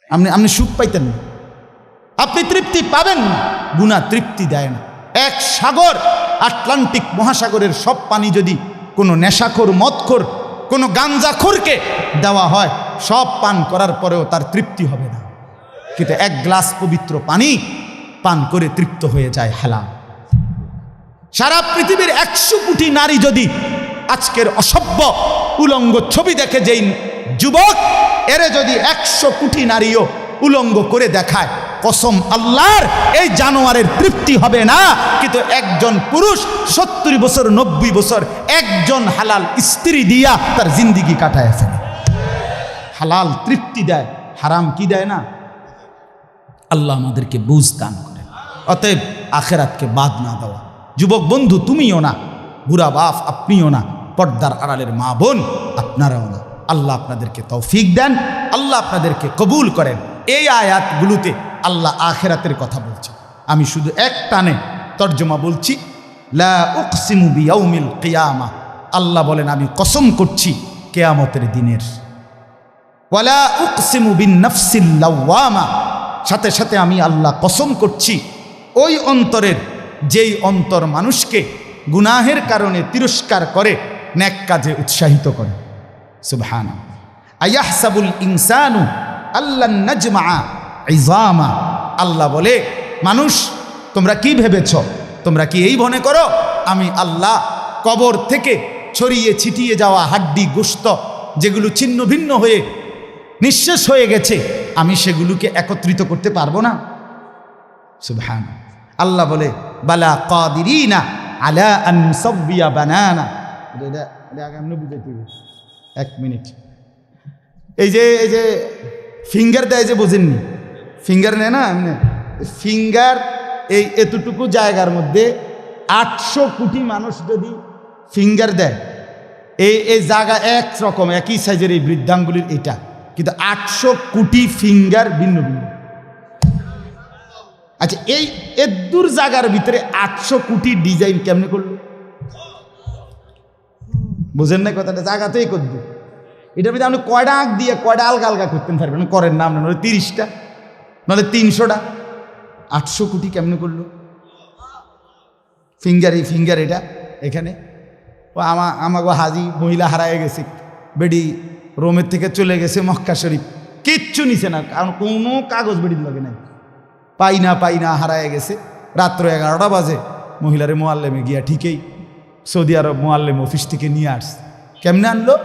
আপনি সুখ পাইতেন না, আপনি তৃপ্তি পাবেন না। গুনাহ তৃপ্তি দেয় না। এক সাগর, আটলান্টিক মহাসাগরের সব পানি যদি কোনো নেশাখোর, মদখোর, কোনো গাঞ্জাখোরকে দেওয়া হয়, সব পান করার পরেও তার তৃপ্তি হবে না। কিন্তু এক গ্লাস পবিত্র পানি পান করে তৃপ্ত হয়ে যায় হালাল। সারা পৃথিবীর 100 কোটি নারী যদি আজকের অসভ্য উলঙ্গ ছবি দেখে, যেই যুবক এরে যদি 100 কোটি নারীও উলঙ্গ করে দেখায়, কসম আল্লাহর, এই জানোয়ারের তৃপ্তি হবে না। কিন্তু একজন পুরুষ 70 বছর 90 বছর একজন হালাল স্ত্রী দিয়া তার জিন্দিগি কাটায় ফেলে। হালাল তৃপ্তি দেয়, হারাম কি দেয় না। আল্লাহ আমাদেরকে বুঝ দান করে। অতএব আখেরাতকে বাদ না দেওয়া। যুবক বন্ধু তুমিও না, বুড়া বাপ আপনিও না, পর্দার আড়ালের মা বোন আপনারাও না। আল্লাহ আপনাদেরকে তৌফিক দেন, আল্লাহ আপনাদেরকে কবুল করেন। এই আয়াতগুলোতে আল্লাহ আখেরাতের কথা বলছে। আমি শুধু এক টানে তর্জমা বলছি। লা উকসিমু বিয়াউমিল কিয়ামা, আল্লাহ বলেন আমি কসম করছি কিয়ামতের দিনের। ওয়ালা উকসিমু বিন নাফসিল লাওয়ামা, সাথে সাথে আমি আল্লাহ কসম করছি ওই অন্তরের, যেই অন্তর মানুষকে গুনাহের কারণে তিরস্কার করে, নেক কাজে উৎসাহিত করে। সুবহানাল্লাহ। আয়াহসাবুল ইনসানু আল্লান নাজমা ইজামা, আল্লাহ বলে মানুষ তোমরা কি ভেবেছ, তোমরা কি এই মনে করো আমি আল্লাহ কবর থেকে ছড়িয়ে ছিটিয়ে যাওয়া হাড্ডি গোশত যেগুলো ছিন্ন ভিন্ন হয়ে নিঃশেষ হয়ে গেছে, আমি সেগুলোকে একত্রিত করতে পারবো না? সুবহানাল্লাহ। আল্লাহ বলে বালা কাদিরিনা আলা আন নুসাব্বিয়া বানানা। এক মিনিট, এই যে ফিঙ্গার দেয় যে, বোঝেননি? ফিঙ্গার নেয় না এমনি ফিঙ্গার, এই এতটুকু জায়গার মধ্যে 800 কোটি মানুষ যদি ফিঙ্গার দেয়, এই জায়গা একরকম একই সাইজের এই বৃদ্ধাঙ্গুলির এটা, কিন্তু 800 কোটি ফিঙ্গার ভিন্ন ভিন্ন। আচ্ছা, এই এদুর জায়গার ভিতরে 800 কোটি ডিজাইন কেমনে করলো? বুঝেন না কথাটা? জায়গাতেই করবে। এটার ভিতরে আপনি কয়টা আঁক দিয়ে কয়টা আলগা আলগা করতে পারবেন? করেন না আপনার, নাহলে 30টা, নাহলে 300টা। 800 কোটি কেমনে করলো? ফিঙ্গার, এই ফিঙ্গার এটা এখানে। ও আমাকে হাজি মহিলা হারায় গেছে, বেডি রোমের থেকে চলে গেছে মক্কা শরীফ, কিচ্ছু নিছে না, কারণ কোনো কাগজ বেডির লাগে নাই। পাই না হারায় গেছে। রাত্র 11টা বাজে মহিলারে মোয়াল্লেমে গিয়া ঠিকই সৌদি আরব মোয়াল্লেম অফিস থেকে নিয়ে আসছে। কেমনে আনলো?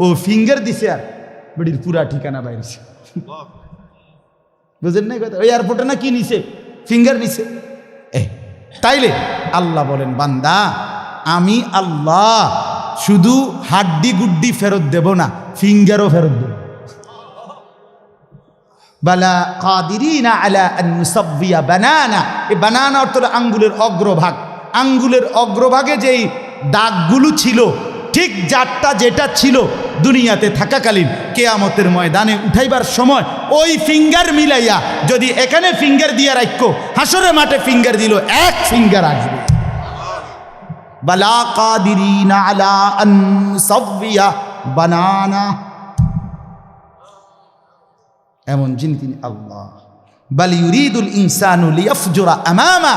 ও ফিঙ্গার দিছে আর বেডির পুরা ঠিকানা বাইরেছে। বুঝেন না কথা? ওই এয়ারপোর্টে না কি নিছে? ফিঙ্গার নিছে। তাইলে আল্লাহ বলেন বান্দা, আমি আল্লাহ শুধু হাড্ডি গুড্ডি ফেরত দেব না, ফিঙ্গারও ফেরত দেব। বালা কাদিরিনা আলা আন নুসাব্বিয়া বানানা। এই বানানা অর্থ আঙ্গুলের অগ্রভাগ। আঙ্গুলের অগ্রভাগে যেই দাগগুলো ছিল, ঠিক যারটা যেটা ছিল দুনিয়াতে থাকাকালীন, কিয়ামতের ময়দানে উঠাইবার সময় ওই ফিঙ্গার মিলাইয়া যদি এখানে ফিঙ্গার দিয়া রাখো, হাসরের মাঠে ফিঙ্গার দিল, এক ফিঙ্গার আসবে। বালা কাদিরিনা আলা আন নুসাব্বিয়া বানানা, এমন যিনি তিনি আল্লাহ। বাল ইউরিদুল ইনসানু লিয়াফজুরা আমামা,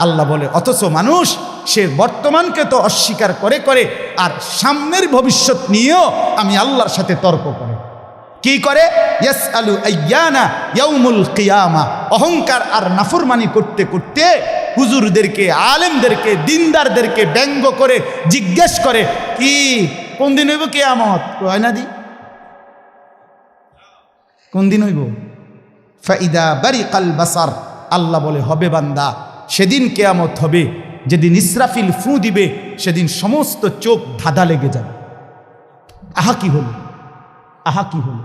আল্লাহ বলে অথচ মানুষ সে বর্তমানকে তো অস্বীকার করে করে আর সামনের ভবিষ্যৎ নিয়েও আমি আল্লাহর সাথে তর্ক করে। কি করে? ইয়াসআলু আইয়ানা ইয়াউমুল কিয়ামা। অহংকার আর নাফরমানি করতে করতে হুজুরদেরকে, আলেমদেরকে, দিনদারদেরকে ব্যঙ্গ করে জিজ্ঞেস করে, কি কোন দিন হইব কিয়ামত? হয় না দি, কোন দিন হইব? ফাইদা বারিকাল বাসার, আল্লাহ বলে হবে বান্দা, সেদিন কিয়ামত হবে যেদিন ইসরাফিল ফু দিবে, সেদিন সমস্ত চোখ ধাঁধা লেগে যাবে। আহা কি হলো, আহা কি হলো।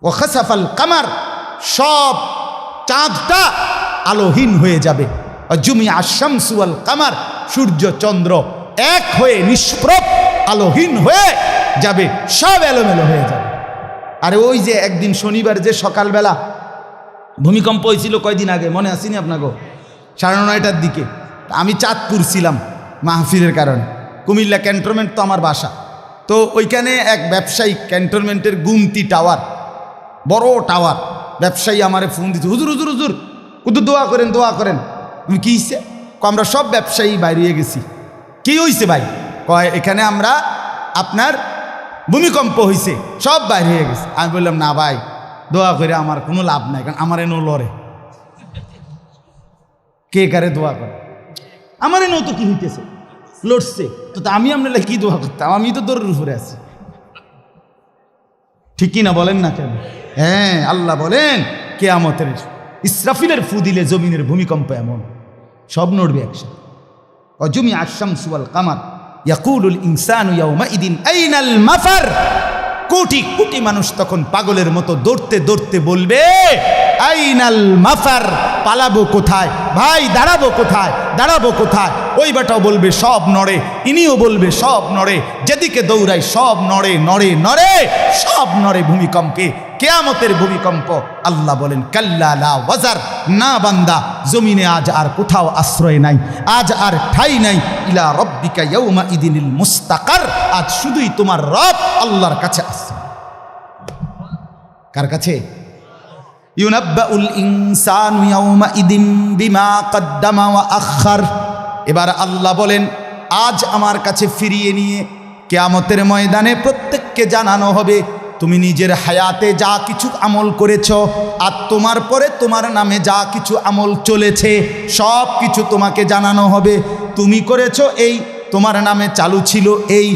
ও খাসাফাল কামার, সব চাঁদটা আলোহীন হয়ে যাবে। জুমিয়া শামসু ওয়াল কামার, সূর্য চন্দ্র এক হয়ে নিষ্প্রভ আলোহীন হয়ে যাবে, সব এলোমেলো হয়ে যাবে। আরে ওই যে একদিন শনিবার যে সকালবেলা ভূমিকম্প হয়েছিল কয়দিন আগে, মনে আসেনি আপনাকে? 9:30টার দিকে আমি চাঁদপুর ছিলাম মাহফিলের কারণে। কুমিল্লা ক্যান্টনমেন্ট তো আমার বাসা, তো ওইখানে এক ব্যবসায়িক ক্যান্টনমেন্টের গুমতি টাওয়ার, বড় টাওয়ার। ব্যবসায়ী আমারে ফোন দিচ্ছে, হুজুর হুজুর হুজুর কুদু দোয়া করেন দোয়া করেন। কি হয়েছে? আমরা সব ব্যবসায়ী বাইরে গেছি। কি হয়েছে ভাই? কয় এখানে আমরা আপনার ভূমিকম্প হয়েছে, সব বাইরে হয়ে গেছে। আমি বললাম না ভাই, দোয়া করে আমার কোনো লাভ নাই, কারণ আমার এনো লড়ে। কে কারে দোয়া করে? আমার এনো তো কি হইতেছে, লড়ছে তো, আমি আপনার কি দোয়া করতাম? আমি তো দৌড়ের উপরে আছি। ঠিকই না বলেন না কেন? হ্যাঁ, আল্লাহ বলেন কিয়ামতের ইসরাফিলের ফু দিলে জমিনের ভূমিকম্প এমন সব নড়বে একসাথে। অজুমি আশ-শামসু ওয়াল কামার ইয়াকুলুল ইনসানু ইয়াউমাইদিন আইনাল মাফার। কোটি কোটি মানুষ তখন পাগলের মতো দৌড়তে দৌড়তে বলবে আইনাল মাফার, পালাবো কোথায় ভাই, দাঁড়াবো কোথায়, দাঁড়াবো কোথায়? ওই বেটাও বলবে সব নড়ে, ইনিও বলবে সব নড়ে, যেদিকে দৌড়াই সব নড়ে নড়ে নড়ে, সব নড়ে ভূমিকম্পে, কিয়ামতের ভূমিকম্প। আল্লাহ বলেন কাল্লা লা ওয়াজার, না বান্দা, জমিনে আজ আর কোথাও আশ্রয় নাই, আজ আর ঠাই নাই। ইলা রব্বিকা ইয়াউমা ইদিনিল মুস্তাকার, আজ শুধুই তোমার রব আল্লাহর কাছে আছে। কার কাছে? ইউনাব্বাউল ইনসানু ইয়াউমা ইদিন বিমা কদ্দামা ওয়া আখার। এবার আল্লাহ বলেন আজ আমার কাছে ফিরিয়ে নিয়ে কিয়ামতের ময়দানে প্রত্যেককে জানানো হবে তুমি নিজের হায়াতে যা কিছু আমল করেছ, আর তোমার পরে তোমার নামে যা কিছু আমল চলেছে সব কিছু তোমাকে জানানো হবে। তুমি করেছ এই, তোমার নামে চালু ছিল এই,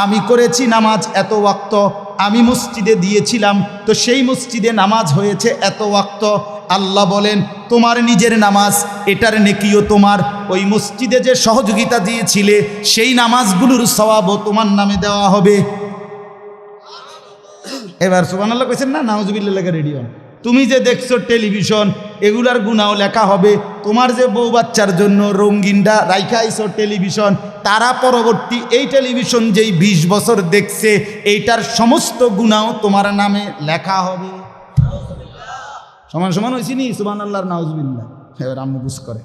আমি করেছি নামাজ এত ওয়াক্ত, আমি মসজিদে দিয়েছিলাম তো সেই মসজিদে নামাজ হয়েছে এত ওয়াক্ত। আল্লাহ বলেন তোমার নিজের নামাজ, এটার নেকিও তোমার, ওই মসজিদে যে সহযোগিতা দিয়েছিলে সেই নামাজগুলোর সওয়াবও তোমার নামে দেওয়া হবে। এবার সুবহানাল্লাহ কইছেন না? নাউজুবিল্লাহ লেখা রেডি হন। তুমি যে দেখছো টেলিভিশন, এগুলার গুনাও লেখা হবে। তোমার যে বউ বাচ্চার জন্য রঙিনটা রাইখা আইছো টেলিভিশন, তারা পরবর্তী এই টেলিভিশন যেই 20 বছর দেখছে এইটার সমস্ত গুনাও তোমার নামে লেখা হবে। সমান সমান হয়েছি নি? সুবহানাল্লাহ নাউজুবিল্লাহ। এবার আম্মু বুঝ করে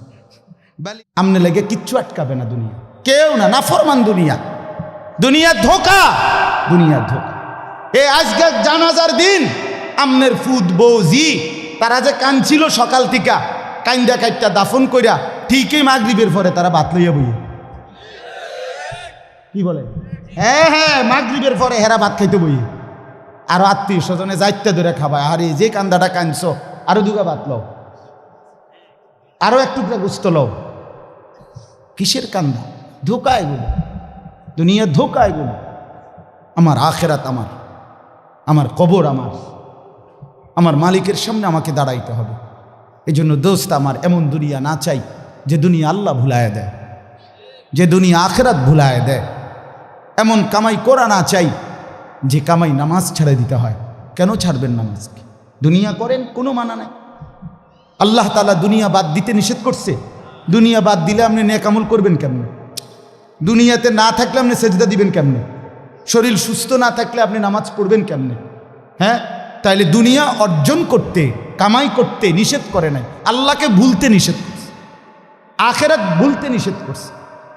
আমনে লেগে কিচ্ছু আটকাবে না দুনিয়া, কেউ না, না ফরমান দুনিয়া, দুনিয়া ধোকা, দুনিয়া ধোকা। এ আজকে জানাজার দিন আমনের ফুদ বৌজি তারা যে কাঁদছিল সকাল থেকে, কাইন্দা কাইটটা দাফন কইরা ঠিকই মাগরিবের পরে তারা ভাত লইয়া বইয়ে। কি বলে? হ্যাঁ হ্যাঁ, মাগরিবের পরে হেরা ভাত খাইতে বইয়ে। আরো আত্মীয় স্বজনে যাইতে ধরে খাবায়, আরে যে কান্দাটা কাঁদছ আরো দুগা ভাত লও, আরো এক টুকরা গুস্ত লও। কিসের কান্দা? ধোকা এগুলো, দুনিয়া ধোকা এগুলো। আমার আখেরাত আমার, আমার কবর আমার, আমার মালিকের সামনে আমাকে দাঁড়াইতে হবে। এই জন্য দোস্ত আমার, এমন দুনিয়া না চাই যে দুনিয়া আল্লাহ ভুলায় দেয়, যে দুনিয়া আখেরাত ভুলায় দেয়। এমন কামাই করা না চাই যে কামাই নামাজ ছেড়ে দিতে হয়। কেন ছাড়বেন নামাজকে? দুনিয়া করেন, কোনো মানা নাই। আল্লাহ তাআলা দুনিয়া বাদ দিতে নিষেধ করছে। দুনিয়া বাদ দিলে আপনি নেক আমল করবেন কেমনে? দুনিয়াতে না থাকলে আপনি সেজদা দিবেন কেমনে? শরীর সুস্থ না থাকলে আপনি নামাজ পড়বেন কেমনে? হ্যাঁ, তাইলে দুনিয়া অর্জন করতে, কামাই করতে নিষেধ করে নাই, আল্লাহকে ভুলতে নিষেধ করছে, আখেরাত ভুলতে নিষেধ করছে,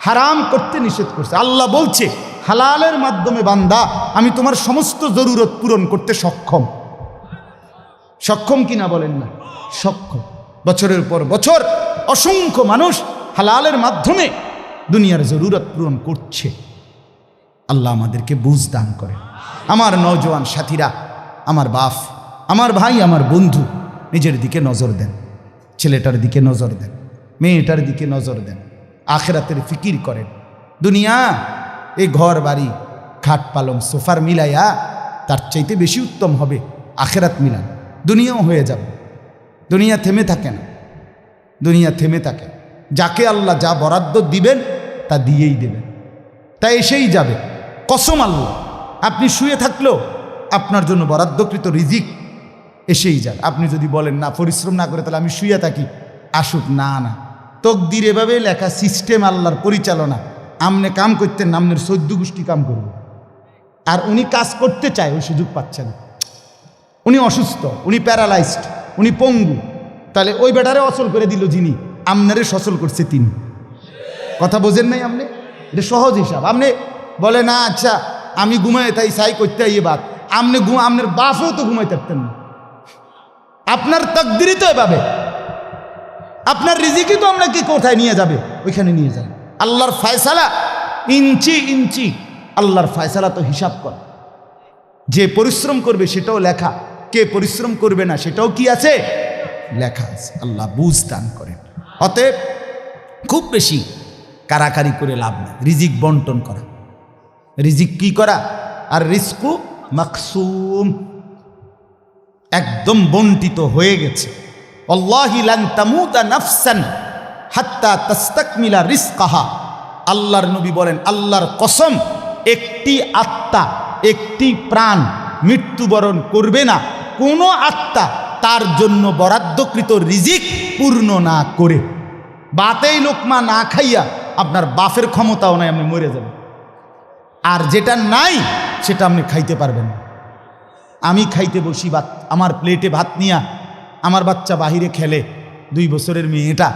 হারাম করতে নিষেধ করছে। আল্লাহ বলছে হালালের মাধ্যমে বান্দা আমি তোমার সমস্ত জরুরত পূরণ করতে সক্ষম। সক্ষম কিনা বলেন না? সক্ষম। বছরের পর বছর অসংখ্য মানুষ হালালের মাধ্যমে দুনিয়ার জরুরত পূরণ করছে। আল্লাহ আমাদেরকে বুঝ দান করে। আমার নওজোয়ান সাথীরা, আমার বাপ, আমার ভাই, আমার বন্ধু, নিজের দিকে নজর দেন, ছেলেটার দিকে নজর দেন, মেয়েটার দিকে নজর দেন, আখেরাতের ফিকির করেন। দুনিয়া এই ঘর বাড়ি খাট পালং সোফার মিলাইয়া তার চাইতে বেশি উত্তম হবে আখেরাত মিলান। দুনিয়াও হয়ে যাবে, দুনিয়া থেমে থাকে না, দুনিয়া থেমে থাকে। যাকে আল্লাহ যা বরাদ্দ দিবেন তা দিয়েই দেবেন, তা এসেই যাবে। কসম আল্লাহ, আপনি শুয়ে থাকলেও আপনার জন্য বরাদ্দকৃত রিজিক এসেই যাবে। আপনি যদি বলেন না, পরিশ্রম না করে তাহলে আমি শুয়ে থাকি, আসুক। না না, তকদির এভাবে লেখা, সিস্টেম আল্লাহর পরিচালনা। আমনে কাম করতেন, আমনের 14 গোষ্ঠী কাম করবে। আর উনি কাজ করতে চায়, ওই সুযোগ পাচ্ছে না। উনি অসুস্থ, উনি প্যারালাইজড, উনি পঙ্গু, তাহলে ওই বেটারে অচল করে দিল যিনি, আমনারে সচল করছে তিনি। কথা বোঝেন নাই আপনি? এটা সহজ হিসাব। আপনি বলে না আচ্ছা আমি ঘুমাই তাই সাই করতে ইয়ে বাদ, আপনি আপনার বাপেও তো ঘুমাই থাকতেন না, আপনার তাকদীরই তো এভাবে, আপনার রিজিকই তো আপনাকে কোথায় নিয়ে যাবে, ওইখানে নিয়ে যাবে। আল্লাহর ফয়সালা ইঞ্চি ইঞ্চি, আল্লাহর ফয়সালা তো হিসাব কর। যে পরিশ্রম করবে সেটাও লেখা, কে পরিশ্রম করবে না সেটাও কি আছে, লেখা আছে। আল্লাহ বুঝ দান করেন। অতএব খুব বেশি কারাকারি করে লাভ নেই, রিজিক বন্টন করা, রিজিক কি করা, আর রিজকু মাকসুম, একদম বন্টিত হয়ে গেছে। আল্লাহি লান তামুতা নাফসান হাত্তা তাস্তাকমিলা রিজকাহা, আল্লাহর নবী বলেন, আল্লাহর কসম, একটি আত্মা, একটি প্রাণ মৃত্যুবরণ করবে না কোনো আত্মা তার জন্য বরাদ্দকৃত রিজিক পূর্ণ না করে। বাতেই লোকমা না খাইয়া আপনার বাফের ক্ষমতাও নাই, আপনি মরে যাবেন। আর যেটা নাই সেটা আপনি খাইতে পারবেন না। আমি খাইতে বসি ভাত, আমার প্লেটে ভাত নিয়া, আমার বাচ্চা বাহিরে খেলে, 2 বছরের মেয়েটা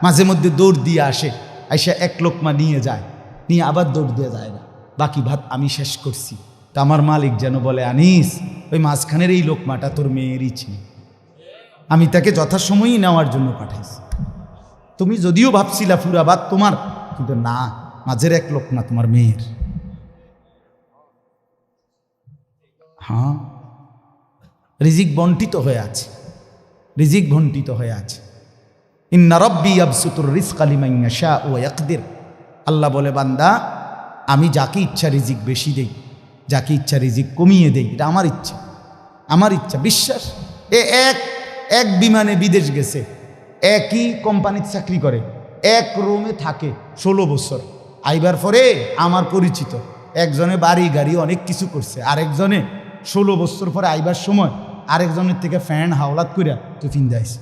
মাঝে মধ্যে দৌড় দিয়ে আসে, আইসা এক লোকমা নিয়ে যায়, নিয়ে আবার দৌড় দিয়ে যায় না, বাকি ভাত আমি শেষ করছি। তা আমার মালিক যেন বলে, আনিস, ওই মাঝখানের এই লোকমাটা তোর মেয়েরই ছিল, আমি তাকে যথাসময়ই নেওয়ার জন্য পাঠাইছি। তুমি যদিও ভাবছিলা পুরা ভাত তোমার, কিন্তু না, মাঝের এক লোকমা তোমার মেয়ের। হ্যাঁ, রিজিক বন্টিত হয়ে আছে, রিজিক বন্টিত হয়ে আছে। ইন্না রব্বি ইয়াবসুতুর রিজকা লিমান ইয়াশা ওয়া ইয়াকদির, আল্লাহ বলে, বান্দা, আমি যাকে ইচ্ছা রিজিক বেশি দেই, যাকে ইচ্ছা রিজিক কমিয়ে দেই, এটা আমার ইচ্ছা, আমার ইচ্ছা। বিশ্বাস, এক বিমানে বিদেশ গেছে, একই কোম্পানির চাকরি করে, এক রুমে থাকে 16 বছর, আইবার পরে আমার পরিচিত একজনে বাড়ি গাড়ি অনেক কিছু করছে, আরেকজনে 16 বছর পরে আইবার সময় আরেকজনের থেকে ফ্যান হাওলাত করিয়া টিফিন দিয়েছে।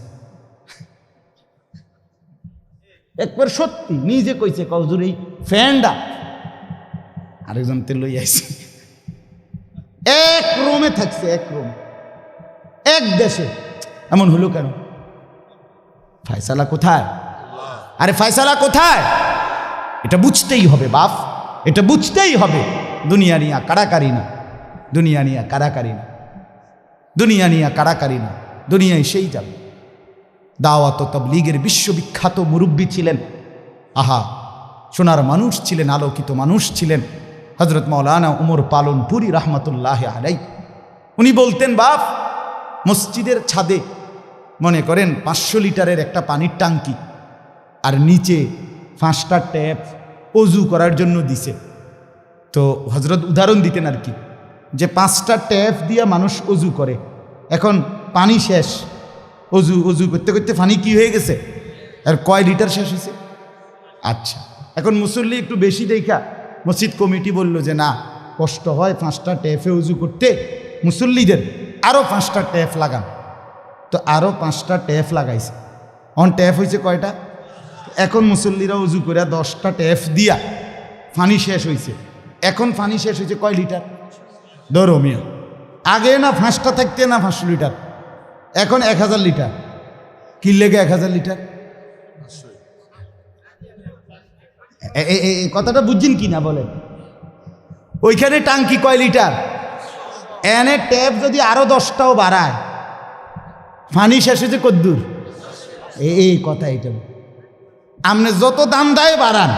একবার সত্যি নিজে কইছে, কজুর এই ফ্যানটা আরেকজন তে লই আইছে, এক রুমে থাকছে, এক রুম, এক দেশে। এমন হলো কেন? ফয়সালা কোথায়? আরে ফয়সালা কোথায়? এটা বুঝতেই হবে বাপ, এটা বুঝতেই হবে। দুনিয়া নিয়া কারাকারি না, দুনিয়া নিয়া কারাকারি না, দুনিয়া নিয়া কারাকারি না, দুনিয়ায় সেই যাবে। দাওয়াত ও তাবলীগের বিশ্ববিখ্যাত মুরব্বী ছিলেন, আহা, সোনার মানুষ ছিলেন, আলোকিত মানুষ ছিলেন হযরত মাওলানা উমর পালনপুরি রহমতুল্লাহ আলাই। উনি বলতেন, বাপ, মসজিদের ছাদে মনে করেন 500 লিটারের একটা পানির ট্যাঙ্কি, আর নিচে 5টা ট্যাপ অজু করার জন্য দিছে। তো হযরত উদাহরণ দিতেন আর কি, যে 5টা ট্যাপ দিয়ে মানুষ অজু করে, এখন পানি শেষ, অজু অজু করতে করতে পানি কি হয়ে গেছে, আর কয় লিটার শেষ হয়েছে? আচ্ছা, এখন মুসল্লি একটু বেশি দেখা মসজিদ কমিটি বলল যে না, কষ্ট হয় 5টা ট্যাপে অজু করতে, মুসল্লিদের আরও 5টা ট্যাপ লাগান। তো আরও 5টা ট্যাপ লাগাইছে। অন ট্যাপ হয়েছে কয়টা? এখন মুসল্লিরা উজু করে 10টা ট্যাপ দিয়া পানি শেষ হয়েছে। এখন পানি শেষ হয়েছে কয় লিটার? ধরো মিয়া, আগে না 5টা থাকতে না 500 লিটার, এখন 1000 লিটার। কি লেগে 1000 লিটার? এই কথাটা বুঝছেন কি না বলেন? ওইখানে টাঙ্কি কয় লিটার, এনে ট্যাপ যদি আরো 10টাও বাড়ায়, পানি শেষ হয়েছে কদ্দুর? এই কথা, এটা আপনি যত দাম দেয় বাড়ান,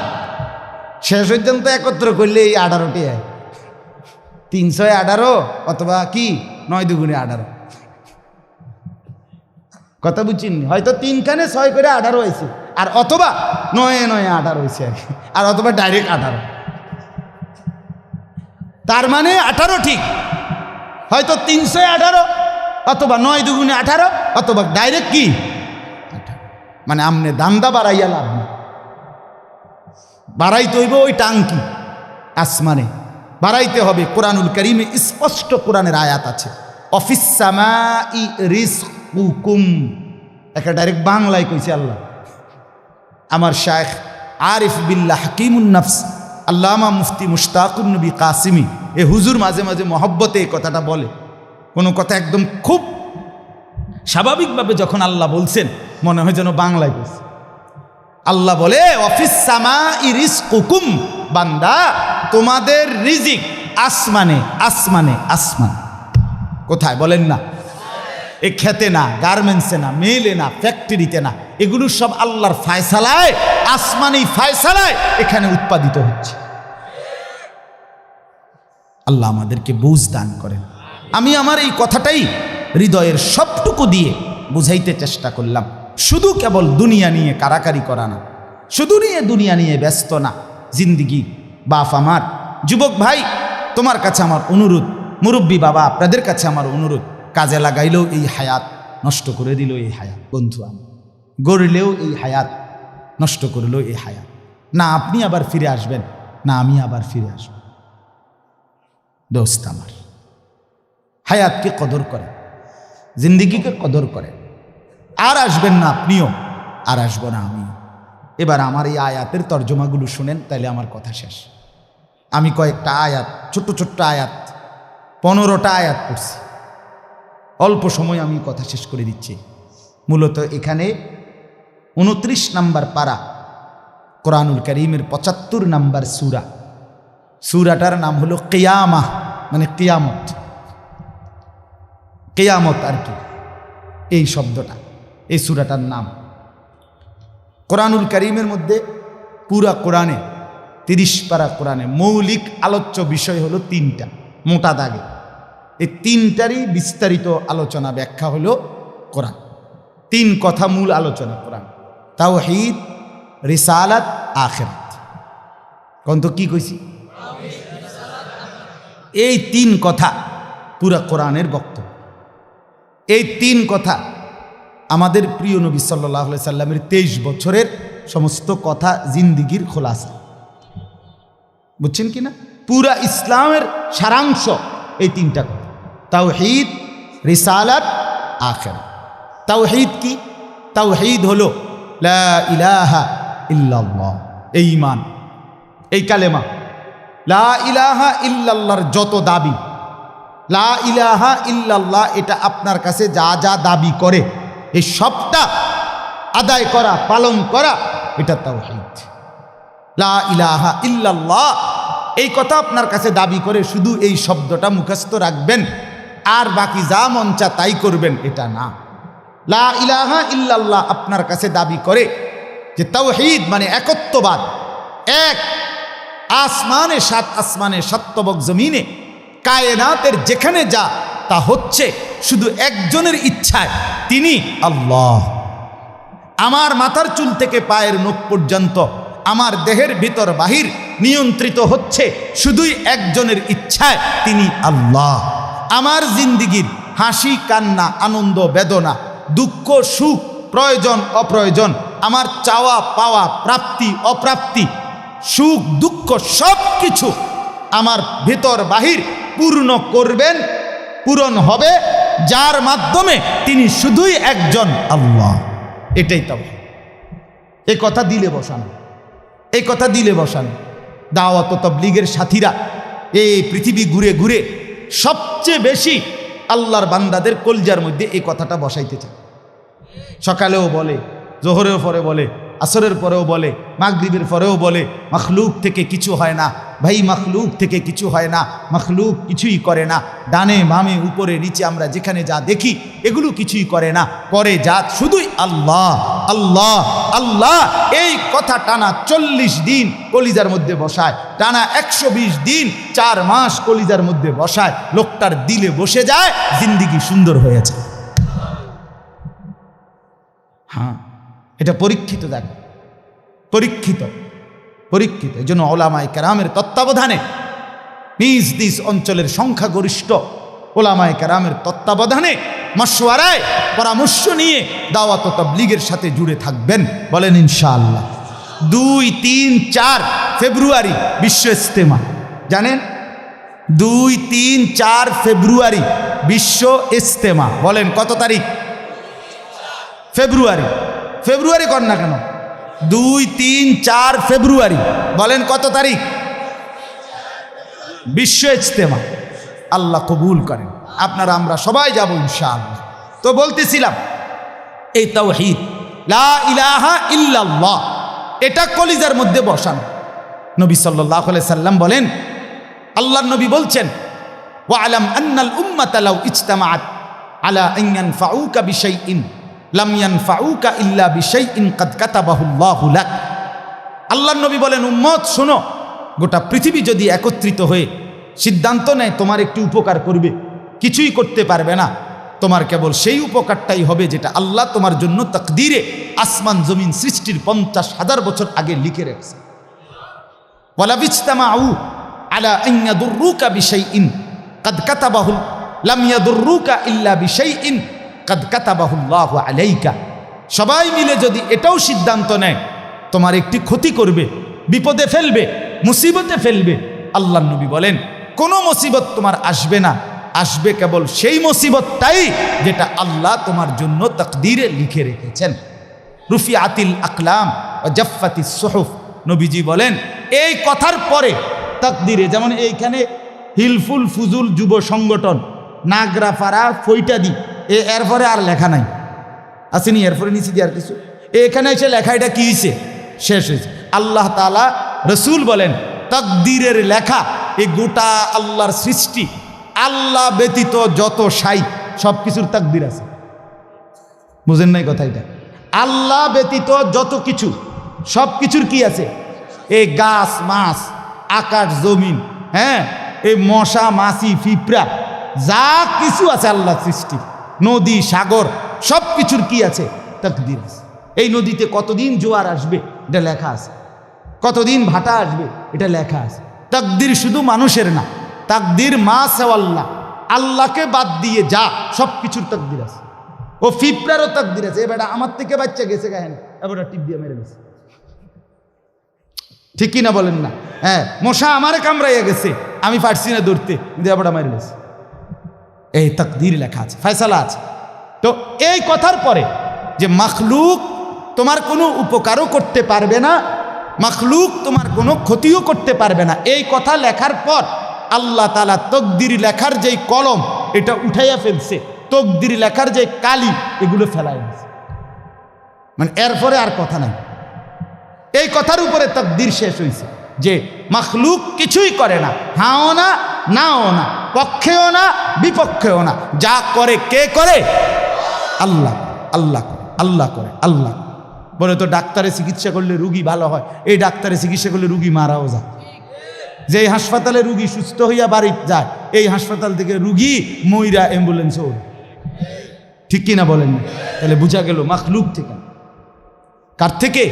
শেষ পর্যন্ত একত্র করলে এই 18টি হয়, 318 অথবা কি 9 দুগুণে 18। কথা বুঝছেন? হয়তো 3খানে 6 করে 18 হয়েছে, আর অথবা 9 9 18 হয়েছে আর কি, আর অথবা ডাইরেক্ট 18। তার মানে 18 ঠিক, হয়তো 318 অথবা 9 দুগুণে 18 অথবা ডাইরেক্ট কি 18। মানে আমনে দামদা বাড়াইয়া লাভ না, বাড়াইতে হইব ওই টাঙ্কি আসমানে বাড়াইতে হবে। কোরআনুল কারীমে স্পষ্ট কোরআনের আয়াত আছে, অফিস সামাই রিজকুকুম, একটা ডাইরেক্ট বাংলায় কইছে আল্লাহ। আমার শায়েখ আরিফ বিল্লাহ হাকিমুন নফস আল্লামা মুফতি মুশতাকুন নবী কাসিমি, এ হুজুর মাঝে মাঝে মহব্বতে এই কথাটা বলে। কোনো কথা একদম খুব স্বাভাবিকভাবে যখন আল্লাহ বলছেন, মনে হয় যেন বাংলায় বলছে। আল্লাহ বলে, অফিস সামাই রিজকুকুম, বান্দা তোমাদের রিজিক আসমানে আসমানে আসমান। কোথায় বলেন না? এ খেতে না, গার্মেন্টসে না, মেলে না, ফ্যাক্টরিতে না, এগুলো সব আল্লাহর ফায়সালায়, আসমানি ফায়সালায় এখানে উৎপাদিত হচ্ছে। আল্লাহ আমাদেরকে বুঝ দান করেন। আমি আমার এই কথাটাই হৃদয়ের সবটুকু দিয়ে বুঝাইতে চেষ্টা করলাম। শুধু কেবল দুনিয়া নিয়ে কারাকারি করা না, শুধু দুনিয়া নিয়ে ব্যস্ত না। জিন্দিগি বাপ আমার, যুবক ভাই তোমার কাছে আমার অনুরোধ, মুরব্বী বাবা আপনাদের কাছে আমার অনুরোধ, কাজে লাগাইলেও এই হায়াত, নষ্ট করে দিল এই হায়াত। বন্ধু আমার গড়লেও এই হায়াত, নষ্ট করলেও এই হায়াত। না আপনি আবার ফিরে আসবেন, না আমি আবার ফিরে আসব। দোস্ত আমার, হায়াতকে কদর করে, জিন্দিগিকে কদর করে। আর আসবেন না আপনিও, আর আসবো না আমিও। এবার আমার এই আয়াতের তর্জমাগুলো শুনেন, তাইলে আমার কথা শেষ। আমি কয়েকটা আয়াত, ছোট্ট ছোট্ট আয়াত, 15টা আয়াত পড়ছি। অল্প সময় আমি কথা শেষ করে দিচ্ছি। মূলত এখানে 29 নম্বর পারা, কোরআনুল কারীমের 75 নম্বর সূরা। সূরাটার নাম হলো কিয়ামাহ, মানে কিয়ামত। কিয়ামত আর কি, এই শব্দটা, এই সূরাটার নাম। কোরআনুল কারীমের মধ্যে পুরা কোরআনে 30 পারা কোরআনে মৌলিক আলোচ্য বিষয় হলো 3টা, মোটা দাগে। এই 3টারই বিস্তারিত আলোচনা ব্যাখ্যা হলো কোরআন। 3 কথা মূল আলোচনা কোরআন: তাওহীদ, রিসালাত, আখিরাত। কোন তো কি কইছি? এই 3 কথা পুরা কোরআনের বক্তব্য। এই 3 কথা আমাদের প্রিয় নবী সাল্লাল্লাহু আলাইহি সাল্লামের 23 বছরের সমস্ত কথা, জিন্দিগির খোলাসা। বুঝছেন কি না? পুরা ইসলামের সারাংশ এই 3টা কথা: তাওহীদ, রিসালাত, আখিরাত। তাওহীদ কি? তাওহীদ হলো লা ইলাহা ইল্লাল্লাহ, এই ঈমান, এই কালেমা। লা ইলাহা ইল্লাল্লাহর যত দাবি, লা ইলাহা ইল্লাল্লাহ এটা আপনার কাছে যা যা দাবি করে এই সবটা আদায় করা, পালন করা, এটা তাওহীদ। লা ইলাহা ইল্লাল্লাহ এই কথা আপনার কাছে দাবি করে শুধু এই শব্দটা মুখস্থ রাখবেন আর বাকি যা মন চা তাই করবেন, এটা না। লা ইলাহা ইল্লাল্লাহ আপনার কাছে দাবি করে যে তাওহীদ মানে একত্ববাদ। এক আসমানে, 7 আসমানে, 7 তবক জমিনে, কায়নাতের যেখানে যা তা হচ্ছে শুধু একজনের ইচ্ছায়, তিনি আল্লাহ। আমার মাথার চুল থেকে পায়ের নখ পর্যন্ত, আমার দেহের ভিতর বাহির নিয়ন্ত্রিত হচ্ছে শুধুই একজনের ইচ্ছায়, তিনি আল্লাহ। আমার জিন্দিগির হাসি কান্না, আনন্দ বেদনা, দুঃখ সুখ, প্রয়োজন অপ্রয়োজন, আমার চাওয়া পাওয়া, প্রাপ্তি অপ্রাপ্তি, সুখ দুঃখ সব কিছু আমার ভিতর বাহির পূর্ণ করবেন, পূরণ হবে যার মাধ্যমে, তিনি শুধুই একজন আল্লাহ। এটাই তাওহীদ। এই কথা দিলে বসানো, এই কথা দিলে বসানো। দাওয়াত ও তাবলীগের সাথীরা এই পৃথিবী ঘুরে ঘুরে সবচেয়ে বেশি আল্লাহর বান্দাদের কলজার মধ্যে এই কথাটা বসাইতে চায়। সকালেও বলে, জোহরের পরে বলে, আসরের পরেও বলে, মাগরিবের পরেও বলে, মখলুক থেকে কিছু হয় না ভাই, মখলুক থেকে কিছু হয় না, মখলুক কিছুই করে না। ডানে বামে উপরে নিচে আমরা যেখানে যা দেখি এগুলো কিছুই করে না, করে যা শুধুই আল্লাহ আল্লাহ আল্লাহ। এই কথা টানা 40 দিন কলিজার মধ্যে বসায়, টানা 120 দিন 4 মাস কলিজার মধ্যে বসায়, লোকটার দিলে বসে যায়, জিন্দিগি সুন্দর হয়েছে। হ্যাঁ, এটা পরীক্ষিত, দেখ পরীক্ষিত পরীক্ষিত। এই জন্য ওলামায়ে কেরামের তত্ত্বাবধানে, নিজ নিজ অঞ্চলের সংখ্যাগরিষ্ঠ ওলামায়ে কেরামের তত্ত্বাবধানে, মশওয়ারায় পরামর্শ নিয়ে দাওয়াত ও তাবলীগের সাথে জুড়ে থাকবেন। বলেন ইনশাআল্লাহ। 2, 3, 4 ফেব্রুয়ারি বিশ্ব ইজতেমা, জানেন? 2, 3, 4 ফেব্রুয়ারি বিশ্ব ইজতেমা। বলেন কত তারিখ? ফেব্রুয়ারি। ফেব্রুয়ারি কর না কেন? 2, 3, 4 ফেব্রুয়ারি। বলেন কত তারিখ? বিশ্ব ইজতেমা। আল্লাহ কবুল করেন। আপনারা আমরা সবাই যাব ইনশাআল্লাহ। তো বলতেছিলাম, এই তাওহীদ লা ইলাহা ইল্লাল্লাহ এটা কলিজার মধ্যে বসানো। নবী সাল্লাল্লাহু আলাইহি সাল্লাম বলেন, আল্লাহর নবী বলছেন, ওয়ালাম আন্নাল উম্মাতা লাউ ইজতামাআত আলা আন ইয়ানফাউকা বিশাইইন লাম ইয়ানফাউকা ইল্লা বিশাইইন কাদ কাতাবাহুল্লাহু লাক। আল্লাহর নবী বলেন, উম্মত শোনো, গোটা পৃথিবী যদি একত্রিত হয়ে সিদ্ধান্ত নেয় তোমার একটু উপকার করবে, কিছুই করতে পারবে না। তোমার কেবল সেই উপকারটাই হবে যেটা আল্লাহ তোমার জন্য তাকদীরে আসমান জমিন সৃষ্টির 50,000 বছর আগে লিখে রেখেছে। ওয়ালা বিজতামাউ আলা আন ইয়াদুররুকা বিশাইইন কাদ কাতাবাহু লাম ইয়াদুররুকা ইল্লা বিশাইইন কাদ কাতাবাহুল্লাহু আলাইকা। সবাই মিলে যদি এটাও সিদ্ধান্ত নেয় তোমার একটি ক্ষতি করবে, বিপদে ফেলবে, মুসিবতে ফেলবে, আল্লাহর নবী বলেন কোনো মুসিবত তোমার আসবে না, আসবে কেবল সেই মুসিবতটাই যেটা আল্লাহ তোমার জন্য তাকদীরে লিখে রেখেছেন। রুফিআতিল আকলাম ওয়া জাফফাতিস সুহুফ। নবীজি বলেন এই কথার পরে তাকদীরে, যেমন এইখানে হিলফুল ফুজুল যুব সংগঠন নাগরাপাড়া ফৈটাদি, এরপরে আর লেখা নাই, আসেনি, এরপরে নিচে দিয়ে আর কিছু, এখানে এসে লেখা এটা কি হয়েছে, শেষ হয়েছে। আল্লাহ তাআলা রসুল বলেন তাকদীরের লেখা এই গোটা আল্লাহর সৃষ্টি, আল্লাহ ব্যতীত যত সাই সব কিছুর তাকদীর আছে। বুঝেন নাই কথা? এটা আল্লাহ ব্যতীত যত কিছু সব কিছুর কি আছে? এই গাছ মাছ, আকাশ জমিন, হ্যাঁ, এই মশা মাছি পিঁপড়া যা কিছু আছে আল্লাহ সৃষ্টি, নদী সাগর সব কিছুর কি আছে? তাকদীর আছে। এই নদীতে কতদিন জোয়ার আসবে এটা লেখা আছে, কতদিন ভাটা আসবে এটা লেখা আছে। তাকদীর শুধু মানুষের না, তাকদীর মা সেওয়াল্লাহ, আল্লাহকে বাদ দিয়ে যা সব কিছুর তাকদীর আছে। ও পিঁপড়ারও তাকদীর আছে। এবার আমার থেকে বাচ্চা গেছে গায়ে, এবার টিপ দিয়ে মেরে গেছে, ঠিক কিনা বলেন না? হ্যাঁ, মশা আমারে কামড়াইয়া গেছে, আমি পারছি না ধরতে, এবার মেরে গেছে। এই তাকদীর লেখা আছে, ফয়সালা আছে। তো এই কথার পরে যে মাখলুক তোমার কোনো উপকারও করতে পারবে না, মাখলুক তোমার কোনো ক্ষতিও করতে পারবে না, এই কথা লেখার পর আল্লাহ তাআলা তাকদীর লেখার যেই কলম এটা উঠাইয়া ফেলছে, তাকদীর লেখার যে কালি এগুলো ফেলাই দিয়েছে, মানে এরপরে আর কথা নাই। এই কথার উপরে তাকদীর শেষ হয়েছে যে মাখলুক কিছুই করে না, হাও না নাও না, পক্ষেও না বিপক্ষেও না, যা করে কে করে? আল্লাহ। আল্লাহ করে, আল্লাহ করে, আল্লাহ। বলে তো ডাক্তারে চিকিৎসা করলে রুগী ভালো হয়, এই ডাক্তারে চিকিৎসা করলে রুগী মারাও যায়। যে হাসপাতালে রুগী সুস্থ হইয়া বাড়ি যায়, এই হাসপাতাল থেকে রুগী মইরা অ্যাম্বুলেন্সে ওঠে, ঠিক কিনা বলেন? তাহলে বুঝা গেল মাখলুক থেকে। কার থেকে?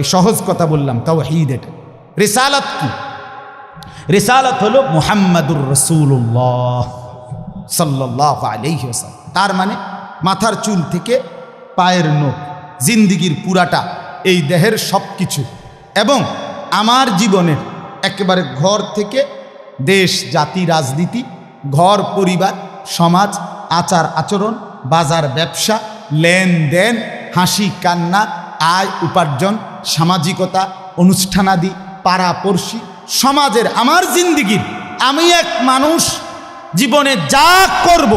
এই সহজ কথা বললাম, তাওহীদ। এটা রিসালাত কি? রিসালাত হলো মুহাম্মাদুর রাসূলুল্লাহ সাল্লাল্লাহু আলাইহি ওয়াসাল্লাম। তার মানে মাথার চুল থেকে পায়ের নখ, জিন্দিগির পুরাটা, এই দেহের সব কিছু, এবং আমার জীবনের একেবারে ঘর থেকে দেশ জাতি রাজনীতি, ঘর পরিবার সমাজ, আচার আচরণ, বাজার ব্যবসা, লেনদেন, হাসি কান্না, আয় উপার্জন, সামাজিকতা, অনুষ্ঠানাদি, পাড়াপড়শি, সমাজের আমার জিন্দিগির, আমি এক মানুষ জীবনে যা করব,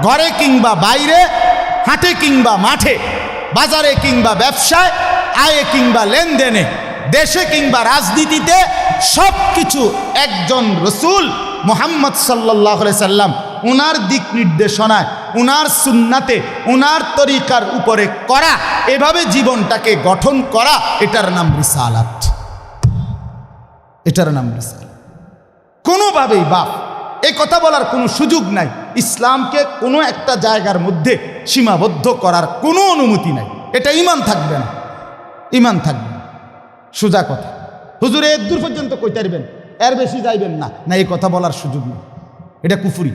ঘরে কিংবা বাইরে, হাটে কিংবা মাঠে, বাজারে কিংবা ব্যবসায়, আয়ে কিংবা লেনদেনে, দেশে কিংবা রাজনীতিতে, সব কিছু একজন রসূল মুহাম্মদ সাল্লাল্লাহু আলাইহি সাল্লাম উনার দিক নির্দেশনায়, উনার সুন্নাতে, উনার তরিকার উপরে করা, এভাবে জীবনটাকে গঠন করা, এটার নাম রিসালাত। এটার নাম রিসালাত। কোনোভাবেই বাপ এই কথা বলার কোনো সুযোগ নাই। ইসলামকে কোনো একটা জায়গার মধ্যে সীমাবদ্ধ করার কোনো অনুমতি নাই। এটা ঈমান থাকবে না, ঈমান থাকবে না। সোজা কথা। হুজুর এর দূর পর্যন্ত কইতে পারবেন, এর বেশি যাইবেন না, না, এই কথা বলার সুযোগ নেই। এটা কুফরি,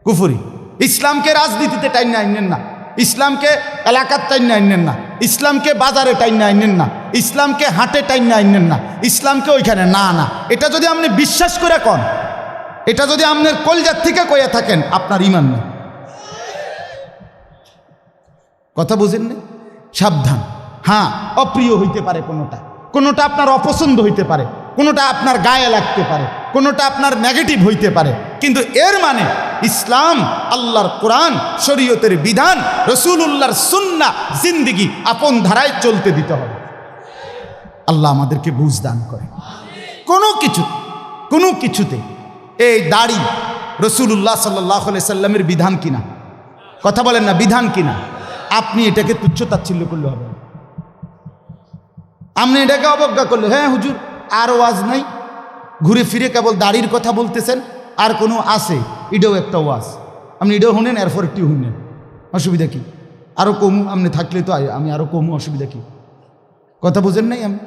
কুফরি। ইসলামকে রাজনীতিতে টাইনে আইনেন না, ইসলামকে এলাকার টাইনে আইনেন না, ইসলামকে বাজারে টাইনে আইনেন না, ইসলামকে হাটে টাইনে আইনেন না, ইসলামকে ওইখানে না না। এটা যদি আপনি বিশ্বাস করে কন, এটা যদি আপনার কলজার থেকে কইয়া থাকেন, আপনার ঈমান নেই। কথা বুঝেন না? সাবধান। হ্যাঁ, অপ্রিয় হইতে পারে কোনোটা, কোনোটা আপনার অপছন্দ হইতে পারে, কোনোটা আপনার গায়ে লাগতে পারে, কোনোটা আপনার নেগেটিভ হইতে পারে, কিন্তু এর মানে ইসলাম, আল্লাহর কোরআন, শরীয়তের বিধান, রাসূলুল্লাহর সুন্নাহ, জিন্দেগি আপন ধারায় চলতে দিতে হবে। আল্লাহ আমাদেরকে বুঝ দান করে। কোনো কিছুতে এই দাড়ি রাসূলুল্লাহ সাল্লাল্লাহু আলাইহি সাল্লামের বিধান কিনা? কথা বলেন না, বিধান কিনা? আপনি এটাকে তুচ্ছ তাচ্ছিল্য করলে হবে না। আপনি এটাকে অবজ্ঞা করলে, হ্যাঁ হুজুর আর ওয়াজ নাই, ঘুরে ফিরে কেবল দাড়ির কথা বলতেছেন, আর কোনো আছে, এটাও একটা ওয়াজ, আপনি এটাও শুনেন, এরপর একটিও শুনেন, অসুবিধা কি? আরও কমু, আপনি থাকলে তো আমি আরও কমু, অসুবিধা কি? কথা বুঝেন নাই? আমি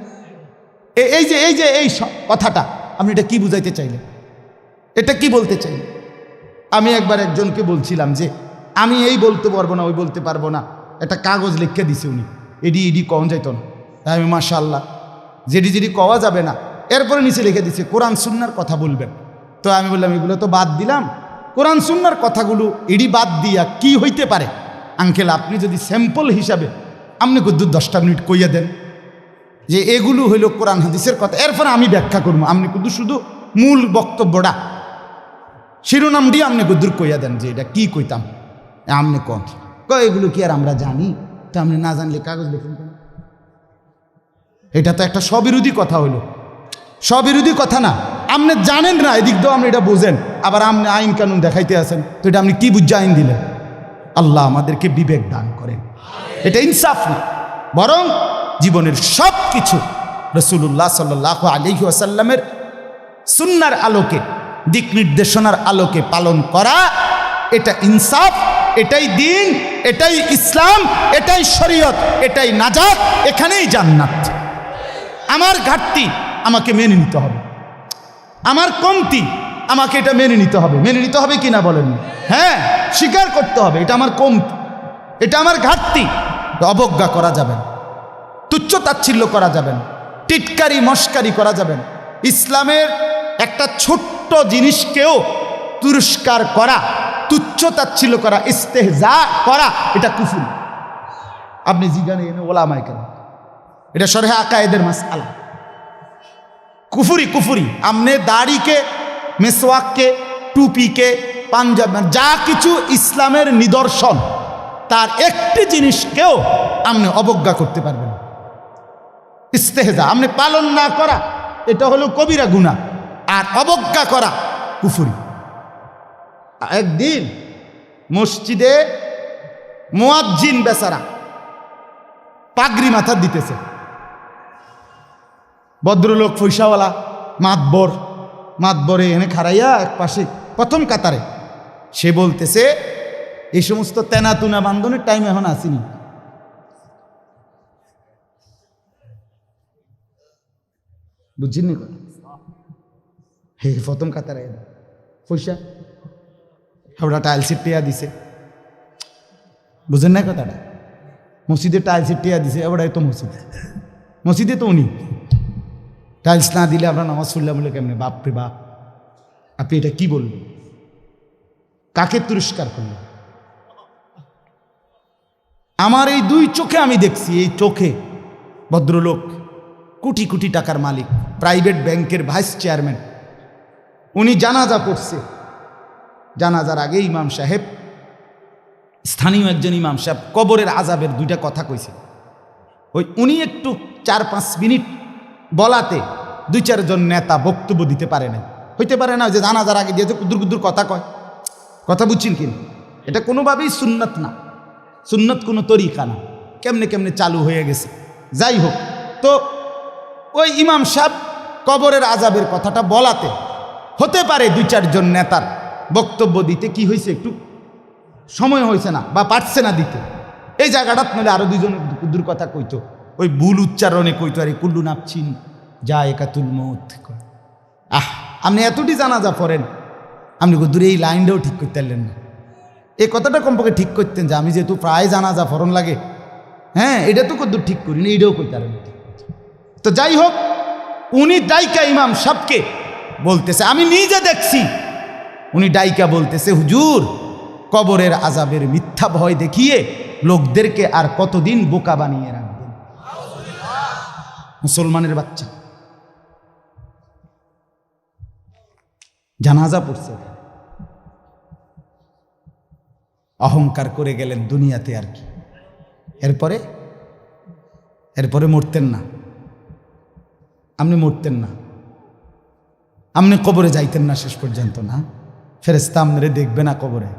এই কথাটা আপনি এটা কি বুঝাইতে চাইলেন? এটা কি বলতে চাইলেন? আমি একবার একজনকে বলছিলাম যে আমি এই বলতে পারবো না, ওই বলতে পারবো না, একটা কাগজ লিখে দিছে উনি, এডি কওয়া যাইত না। আমি মাশাআল্লাহ, যেডি কওয়া যাবে না, এরপরে নিচে লিখে দিছে কোরআন সুন্নাহর কথা বলবেন। তো আমি বললাম এগুলো তো বাদ দিলাম, কোরআন সুন্নাহর কথাগুলো এডি বাদ দিয়া কি হইতে পারে? আঙ্কেল আপনি যদি স্যাম্পল হিসাবে আপনি কদ্দুর 10টা মিনিট কইয়া দেন যে এগুলো হইল কোরআন হাদিসের কথা, এরপরে আমি ব্যাখ্যা করবো, আপনি কিন্তু শুধু মূল বক্তব্যটা শিরোনাম দিয়ে আপনি কদ্দুর কইয়া দেন যে এটা কি কইতাম, আপনি কন এগুলো কি আর আমরা জানি? তো আপনি না জানলে কাগজ লিখুন কেন? এটা তো একটা স্ববিরোধী কথা হইল, স্ববিরোধী কথা না? আপনি জানেন না, এদিক দিয়েও আপনি এটা বোঝেন, আবার আপনি আইন কানুন দেখাইতে আছেন, তো এটা আপনি কি বুঝে আইন দিলেন? আল্লাহ আমাদেরকে বিবেক দান করেন। এটা ইনসাফ না, বরং জীবনের সব কিছু রাসূলুল্লাহ সাল্লাল্লাহু আলাইহি ওয়াসাল্লামের সুন্নাহর আলোকে, দিক নির্দেশনার আলোকে পালন করা, এটা ইনসাফ, এটাই দ্বীন, এটাই ইসলাম, এটাই শরীয়ত, এটাই নাজাত, এখানেই জান্নাত। আমার ঘাটতি আমাকে মেনে নিতে হবে, আমার কমতি আমাকে এটা মেনে নিতে হবে। মেনে নিতে হবে কিনা বলেন? হ্যাঁ, স্বীকার করতে হবে এটা আমার কমতি, এটা আমার ঘাটতি। অবজ্ঞা করা যাবে না, তুচ্ছ তাচ্ছিল্য করা যাবে না, টিটকারি মস্কারি করা যাবে না। ইসলামের একটা ছোট্ট জিনিসকেও তিরস্কার করা, তুচ্ছ তাচ্ছিল্য করা, ইস্তেহজা করা, এটা কুফর। আপনি জিজ্ঞাসা এনে ওলামায়ে কেরাম, এটা শরহে আকায়েদের মাসআলা, কুফরি। আপনি দাড়িকে, মেসওয়াককে, টুপিকে, পাঞ্জাব, যা কিছু ইসলামের নিদর্শন, তার একটি জিনিসকেও আপনি অবজ্ঞা করতে পারবেন না। ইস্তেহজা আপনি পালন না করা, এটা হলো কবিরা গুনাহ, আর অবজ্ঞা করা কুফরি। একদিন মসজিদে মুয়াজ্জিন বেচারা পাগড়ি মাথা দিতেছে, ভদ্রলোক পয়সাওয়ালা মাতবরে এনে খাড়াইয়া এক পাশে প্রথম কাতারে, সে বলতেছে এই সমস্ত তেনাতুনা বান্ধনের টাইম এখন আসেনি। বুঝছেন নি কথা? হে প্রথম কাতারে পয়সা ওরা টাইলসের টেয়া দিছে, বুঝেন না কথাটা? মসজিদে টাইলসের টেয়া দিছে, ওরা তো মসজিদে তো উনি টাইলস না দিলে আমরা নামাজ পড়লাম বলে কেমনে? বাপরে বাপ, আপনি এটা কি বলবেন? কাকে তিরস্কার করলেন? আমার এই দুই চোখে আমি দেখছি, এই চোখে ভদ্রলোক কোটি কোটি টাকার মালিক, প্রাইভেট ব্যাংকের ভাইস চেয়ারম্যান, উনি জানাজা পড়ছে। জানাজার আগে ইমাম সাহেব, স্থানীয় একজন ইমাম সাহেব কবরের আযাবের 2টা কথা কইছে। উনি একটু 4-5 মিনিট বলাতে 2-4 জন নেতা বক্তব্য দিতে পারে না। হইতে পারে না যে জানাজার আগে দিয়ে কুদুর কথা কয়, কথা বুঝছেন কিনা? এটা কোনোভাবেই সুন্নত না, সুন্নত কোনো তরিকা না, কেমনে চালু হয়ে গেছে। যাই হোক, তো ওই ইমাম সাহেব কবরের আযাবের কথাটা বলাতে হতে পারে 2-4 জন নেতার বক্তব্য দিতে কি হয়েছে, একটু সময় হয়েছে না বা পারছে না দিতে। এই জায়গাটা নইলে আরো 2 জন কুদুর কথা কইতো, ওই ভুল উচ্চারণে কইতো, আরে কুল্লু নাফসিন যায়কাতুল মউত। আপনি এতটি জানাজা পড়েন, আপনি কুদুর এই লাইনটাও ঠিক করতে পারলেন না। এই কথাটা কমপক্ষে ঠিক করতেন যে আমি যেহেতু প্রায় জানাজা ফরন লাগে, হ্যাঁ এটা তো কুদুর ঠিক করি না, এইটাও কইতে পারেন। তো যাই হোক, উনি ডাইকা ইমাম সাহেবকে বলতেছে, আমি নিজে দেখছি, উনি ডাইকা বলতেছে, হুজুর কবরের আযাবের মিথ্যা ভয় দেখিয়ে লোকদেরকে আর কতদিন বোকা বানিয়ে রাখবেন? মুসলমানের বাচ্চা জানাজা পড়ছে, অহংকার করে গেলেন দুনিয়াতে, আর কি। এরপরে মরতেন না, আপনি মরতেন না, আপনি কবরে যাইতেন না শেষ পর্যন্ত, না ফেরেশতা আপনারে দেখবে না কবরে,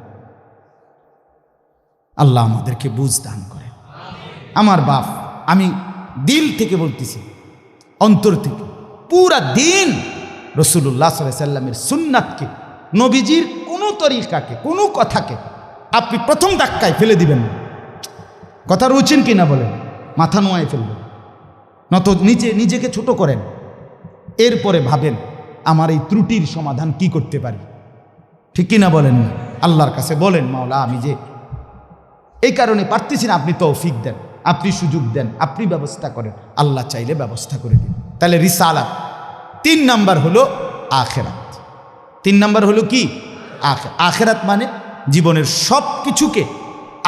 আল্লাহ আমাদেরকে বুঝ দান করে। আমার বাপ, আমি দিল থেকে বলতেছি, অন্তর থেকে, পুরা দিন রাসূলুল্লাহ সাল্লাল্লাহু আলাইহি সাল্লামের সুন্নাতকে, নবীজির কোনো তরিকাকে, কোনো কথাকে আপনি প্রথম ধাক্কায় ফেলে দিবেন না। কথা রুচেন কিনা বলেন? মাথা নোয়ায় ফেলবেন, নত নিজেকে ছোট করেন, এরপরে ভাবেন আমার এই ত্রুটির সমাধান কি করতে পারি। ঠিক কিনা বলেন? না, আল্লাহর কাছে বলেন, মাওলা আমি যে এই কারণে পারতেছি না, আপনি তৌফিক দেন, আপনি সুযোগ দেন, আপনি ব্যবস্থা করেন। আল্লাহ চাইলে ব্যবস্থা করে দিন। তাহলে রিসালাত। 3 নাম্বার হলো আখেরাত। 3 নাম্বার হলো কি? আখেরাত মানে জীবনের সব কিছুকে,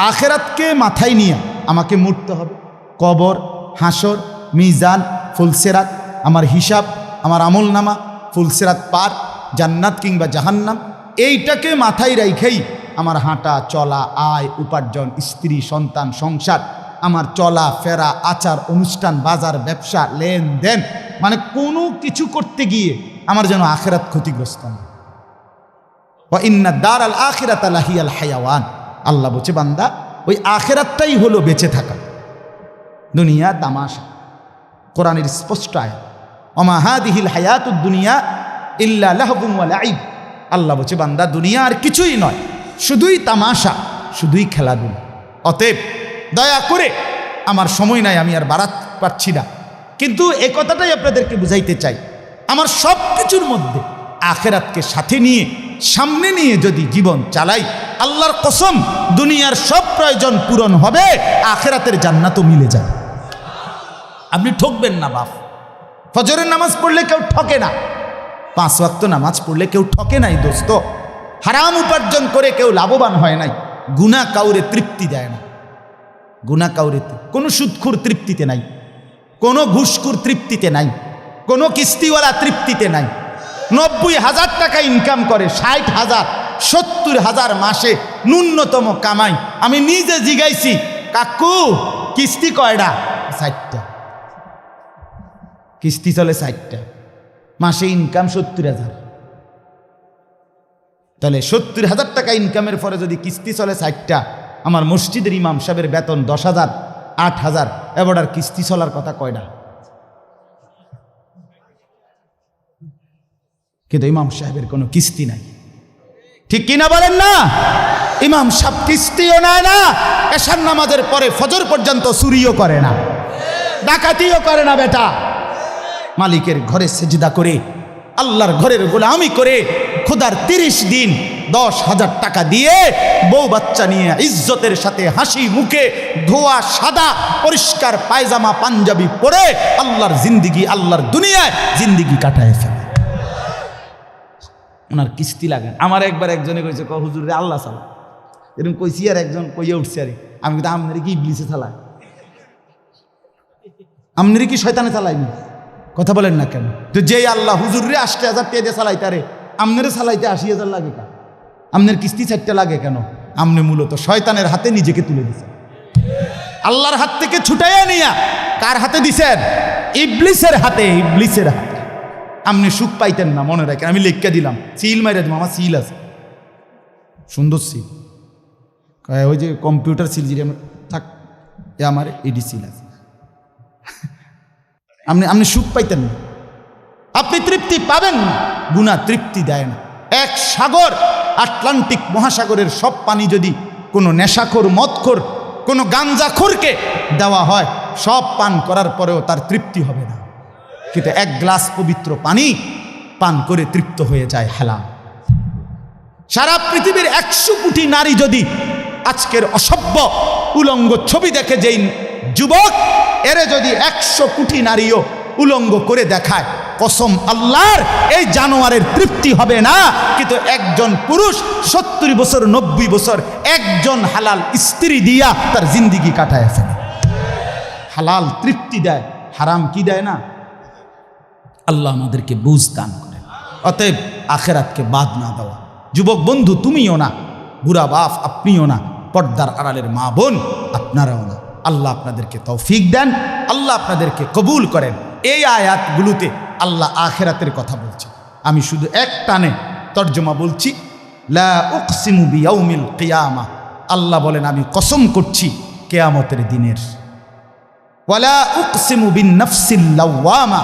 আখেরাতকে মাথায় নিয়ে আমাকে মরতে হবে। কবর, হাসর, মিজান, ফুলসেরাত, আমার হিসাব, আমার আমল নামা, ফুলসেরাত পার, জান্নাত কিংবা জাহান্নাম, এইটাকে মাথায় রাইখেই আমার হাঁটা চলা, আয় উপার্জন, স্ত্রী সন্তান, সংসার, আমার চলা ফেরা, আচার অনুষ্ঠান, বাজার ব্যবসা, লেনদেন, মানে কোনো কিছু করতে গিয়ে আমার যেন আখেরাত ক্ষতিগ্রস্ত না। ওয়া ইন্না দারাল আখিরাতা লাহিয়াল হায়াওয়ান। আল্লাহ বলছে, বান্দা ওই আখেরাতটাই হলো বেঁচে থাকা। দুনিয়া তামাশা। কোরআনের স্পষ্ট আয়াত, ওমা হাদিহিল হায়াতুদ দুনিয়া ইল্লা লাহবুন ওয়া লাইব। আল্লাহ বলছে, বান্দা দুনিয়া আর কিছুই নয়, শুধুই তামাশা, শুধুই খেলাধুলা। অতএব দয়া করে, আমার সময় নাই, আমি আর বাড়াতে পারছি না, কিন্তু এ কথাটাই আপনাদেরকে বুঝাইতে চাই, আমার সব কিছুর মধ্যে আখেরাতকে সাথে নিয়ে, সামনে নিয়ে যদি জীবন চালাই, আল্লাহর কসম দুনিয়ার সব প্রয়োজন পূরণ হবে, আখেরাতের জান্নাতও মিলে যাবে। আপনি ঠকবেন না বাপ। ফজরের নামাজ পড়লে কেউ ঠকে না, 5 ওয়াক্ত নামাজ পড়লে কেউ ঠকে নাই দোস্ত। হারাম উপার্জন করে কেউ লাভবান হয় নাই। গুনাহ কাউরে তৃপ্তি দেয় না। গুনাহ কাউরে, কোনো সুদখোর তৃপ্তিতে নাই, কোনো ঘুষখোর তৃপ্তিতে নাই, কোনো কিস্তিওয়ালা তৃপ্তিতে নাই। 90,000 টাকা ইনকাম করে, 60,000, 70,000 মাসে ন্যূনতম কামাই। আমি নিজে জিগাইছি, কাকু কিস্তি কয়টা? 60টা। কিস্তি চলে 60টা, মাসে ইনকাম 70,000। তাহলে 70,000 টাকা ইনকামের পরে যদি কিস্তি চলে 60টা, আমার মসজিদের ইমাম সাহেবের বেতন 10,000, 8,000, এবার আর কিস্তি চলার কথা কয়টা? কিন্তু ইমাম সাহেবের কোনো কিস্তি নাই। ঠিক কিনা বলেন না? ইমাম সাহেব কিস্তিও নেয় না, এশার নামাজের পরে ফজর পর্যন্ত চুরিও করে না, ডাকাতিও করে না। বেটা মালিকের ঘরে সেজদা করে, আল্লাহর ঘরের গোলামি করে, খোদার 30 দিন 10,000 টাকা দিয়ে বউ বাচ্চা নিয়ে ইজ্জতের সাথে হাসি মুখে ধোয়া সাদা পরিষ্কার পায়জামা পাঞ্জাবি পরে আল্লাহর জিন্দিগি, আল্লাহর দুনিয়ায় জিন্দিগি কাটায় ফেলে। ওনার কিস্তি লাগে। আমার একবার একজনে কইছে, হুজুর রে আল্লাহ চালা, এরকম কইছি, আর একজন কইয়া উঠছে, আরে আমি কিন্তু আপনার কি ইবলিসে চালায়, আপনার কি শয়তানে চালাইনি? কথা বলেন না কেন? তো যেই আল্লাহ হুজুর রে 80,000 টাকা দিয়ে চালাইতে, আরে আপনারে চালাইতে 80,000 লাগে কেন? আপনার কিস্তি 4টা লাগে কেন? আপনি মূলত শয়তানের হাতে নিজেকে তুলে দিচ্ছেন। আল্লাহর হাত থেকে ছুটাইয়া নিয়া কার হাতে দিছেন? ইবলিসের হাতে। ইবলিসের হাতে। আপনি সুখ পাইতেন না, মনে রাখেন। আমি লেখা দিলাম, সিল মাইরা দিলাম, আমার সিল আছে, সুন্দর সিল, ওই যে কম্পিউটার সিল, যে থাক, আমার এডি সিল আছে। আপনি সুখ পাইতেন না, আপনি তৃপ্তি পাবেন না। গুনাহ তৃপ্তি দেয় না। এক সাগর, আটলান্টিক মহাসাগরের সব পানি যদি কোনো নেশাখোর, মদখোর, কোনো গাঞ্জাখোরকে দেওয়া হয়, সব পান করার পরেও তার তৃপ্তি হবে না। কিন্তু 1 গ্লাস পবিত্র পানি পান করে তৃপ্ত হয়ে যায় হালাল। সারা পৃথিবীর 100 কোটি নারী যদি আজকের অসভ্য উলঙ্গ ছবি দেখে, যেই যুবক, এরে যদি 100 কোটি নারীও উলঙ্গ করে দেখায়, কসম আল্লাহর, এই জানোয়ারের তৃপ্তি হবে না। কিন্তু একজন পুরুষ 70 বছর 90 বছর একজন হালাল স্ত্রী দিয়া তার জিন্দিগি কাটায় ফেলে। হালাল তৃপ্তি দেয়, হারাম কি দেয় না? আল্লাহ আমাদেরকে বুঝ দান করে। অতএব আখেরাতকে বাদ না দেওয়া। যুবক বন্ধু তুমিও না, বুড়া বাপ আপনিও না, পর্দার আড়ালের মা বোন আপনারাও না। আল্লাহ আপনাদেরকে তৌফিক দেন, আল্লাহ আপনাদেরকে কবুল করেন। এই আয়াতগুলোতে আল্লাহ আখেরাতের কথা বলছে। আমি শুধু এক টানে তর্জমা বলছি, লা উকসিমু বিয়াউমিল কিয়ামা আল্লাহ বলেন আমি কসম করছি কিয়ামতের দিনের। ওয়ালা উকসিমু বিন নাফসিল লাওয়ামা,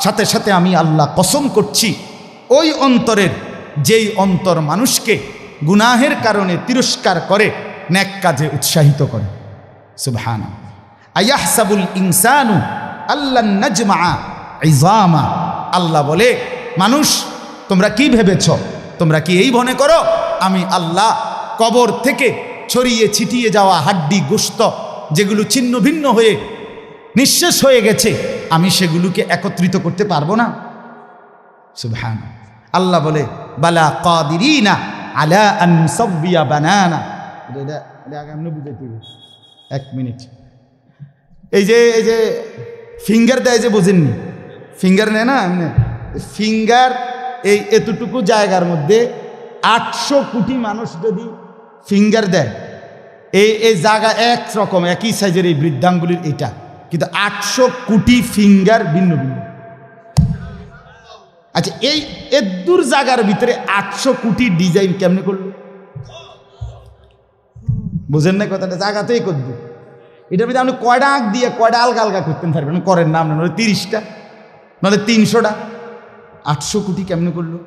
সাথে সাথে আমি আল্লাহ কসম করছি ওই অন্তরের, যেই অন্তর মানুষকে গুনাহের কারণে তিরস্কার করে, নেক কাজে উৎসাহিত করে। সুবহানাল্লাহ। আয়াহসাবুল ইনসানু আল্লান নাজমা ইজামা, আল্লাহ বলে মানুষ তোমরা কি ভেবেছ, তোমরা কি এই মনে করো আমি আল্লাহ কবর থেকে ছড়িয়ে ছিটিয়ে যাওয়া হাড্ডি গোশত যেগুলো ছিন্ন ভিন্ন হয়ে নিঃশেষ হয়ে গেছে, আমি সেগুলোকে একত্রিত করতে পারবো না? সুবহানাল্লাহ। আল্লাহ বলে বালা কাদিরিনা আলা আন নুসাব্বিয়া বানানা। এক মিনিট, এই যে ফিঙ্গার দেয় যে, বোঝেননি? ফিঙ্গার নেয় না এমনি, ফিঙ্গার এই এতটুকু জায়গার মধ্যে 800 কোটি মানুষ যদি ফিঙ্গার দেয়, এই জায়গা একরকম একই সাইজের এই বৃদ্ধাঙ্গুলির এটা, কিন্তু 800 কোটি ফিঙ্গার ভিন্ন ভিন্ন। আচ্ছা, এই এদুর জায়গার ভিতরে 800 কোটি ডিজাইন কেমনে করলো? বুঝেন না কথাটা? জায়গা তো এই করবে, এটার ভিতরে আপনি কয়টা আঁক দিয়ে কয়টা আলগা আলগা করতে পারবেন? করেন না আপনি, নাহলে 30টা, নাহলে 300টা। 800 কোটি কেমনে করলো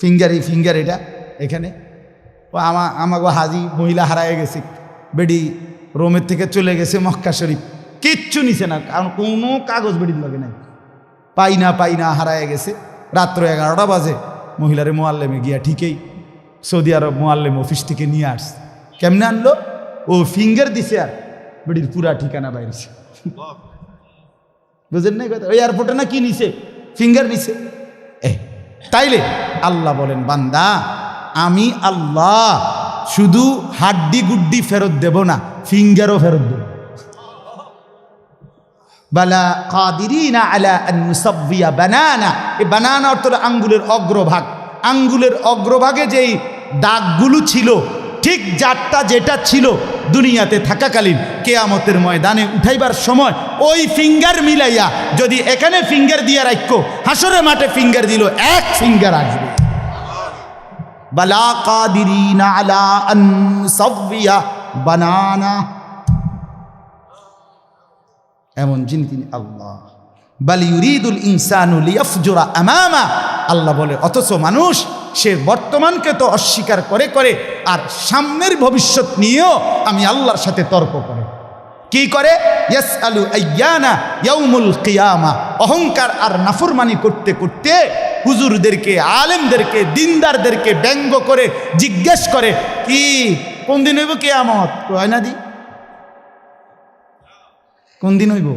ফিঙ্গার? এই ফিঙ্গার এটা এখানে আমাগো হাজি মহিলা হারায় গেছে, বেডি রোমের থেকে চলে গেছে মক্কা শরীফ, কিচ্ছু নিছে না, কারণ কোনো কাগজ বেডির লাগে নাই, পাই না হারায় গেছে। রাত্র 11টা বাজে মহিলারে মোয়াল্লেমে গিয়া ঠিকই সৌদি আরব মোয়াল্লেম অফিস থেকে নিয়ে আসছে। কেমনে আনলো? ও ফিঙ্গার দিছে আর বেডির পুরা ঠিকানা বাইরেছে। বুঝেন না কথা? ওই এয়ারপোর্টে না কি নিছে? ফিঙ্গার নিছে। তাইলে আল্লাহ বলেন বান্দা আমি আল্লাহ শুধু হাড্ডি গুড্ডি ফেরত দেব না, ফিঙ্গারও ফেরত দেব। বালা কাদিরিনা আলা আন নুসাব্বিয়া বানানা। এই বানানা অর্থ আঙ্গুলের অগ্রভাগ। আঙ্গুলের অগ্রভাগে যেই দাগগুলো ছিল, ঠিক যারটা যেটা ছিল দুনিয়াতে থাকাকালীন, কিয়ামতের ময়দানে উঠাইবার সময় ওই ফিঙ্গার মিলাইয়া যদি এখানে ফিঙ্গার দিয়া রাখো, হাসরের মাঠে ফিঙ্গার দিল, এক ফিঙ্গার আসবে। বালা কাদিরিনা আলা আন নুসাব্বিয়া বানানা, এমন যিনি তিনি আল্লাহ। বাল ইউরিদুল ইনসানু লিয়াফজুরা আমামা, আল্লাহ বলে অথচ মানুষ সে বর্তমানকে তো অস্বীকার করে করে আর সামনের ভবিষ্যৎ নিয়েও আমি আল্লাহর সাথে তর্ক করে। কি করে? ইয়াসআলু আইয়ানা ইয়াউমুল কিয়ামা, অহংকার আর নাফরমানি করতে করতে হুজুরদেরকে, আলেমদেরকে, দিনদারদেরকে ব্যঙ্গ করে জিজ্ঞেস করে কি কোন দিন হইব কিয়ামত? হয় না দি কোন দিন হইব?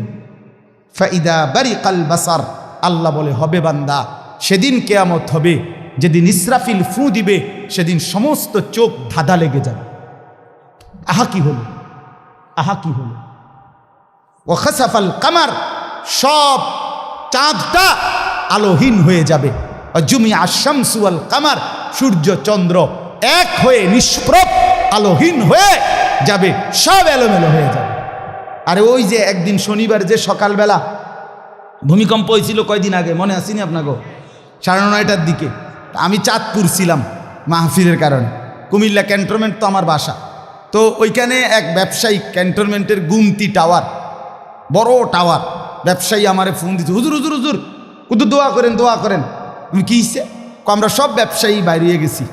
ফাইদা বারিকাল বাসার, আল্লাহ বলে হবে বান্দা সেদিন কিয়ামত হবে যেদিন ইসরাফিল ফু দিবে, সেদিন সমস্ত চোখ ধাঁধা লেগে যাবে। আহা কি হলো, আহা কি হলো। ও খাসাফাল কামার, সব চাঁদটা আলোহীন হয়ে যাবে। জুমিয়া শামসু ওয়াল কামার, সূর্য চন্দ্র এক হয়ে নিষ্প্রভ আলোহীন হয়ে যাবে, সব এলোমেলো হয়ে যাবে। আরে ওই যে একদিন শনিবার যে সকালবেলা ভূমিকম্প হয়েছিল কয়দিন আগে, মনে আসেনি আপনাকে? 9:30টার দিকে আমি চাঁদপুর ছিলাম মাহফিলের কারণে। কুমিল্লা ক্যান্টনমেন্ট তো আমার বাসা, তো ওইখানে এক ব্যবসায়ী ক্যান্টনমেন্টের গুমতি টাওয়ার, বড় টাওয়ার, ব্যবসায়ী আমারে ফোন দিচ্ছে, হুজুর হুজুর হুজুর কুদু দোয়া করেন দোয়া করেন। আমি কী হয়েছে? আমরা সব ব্যবসায়ী বাইরে গেছি।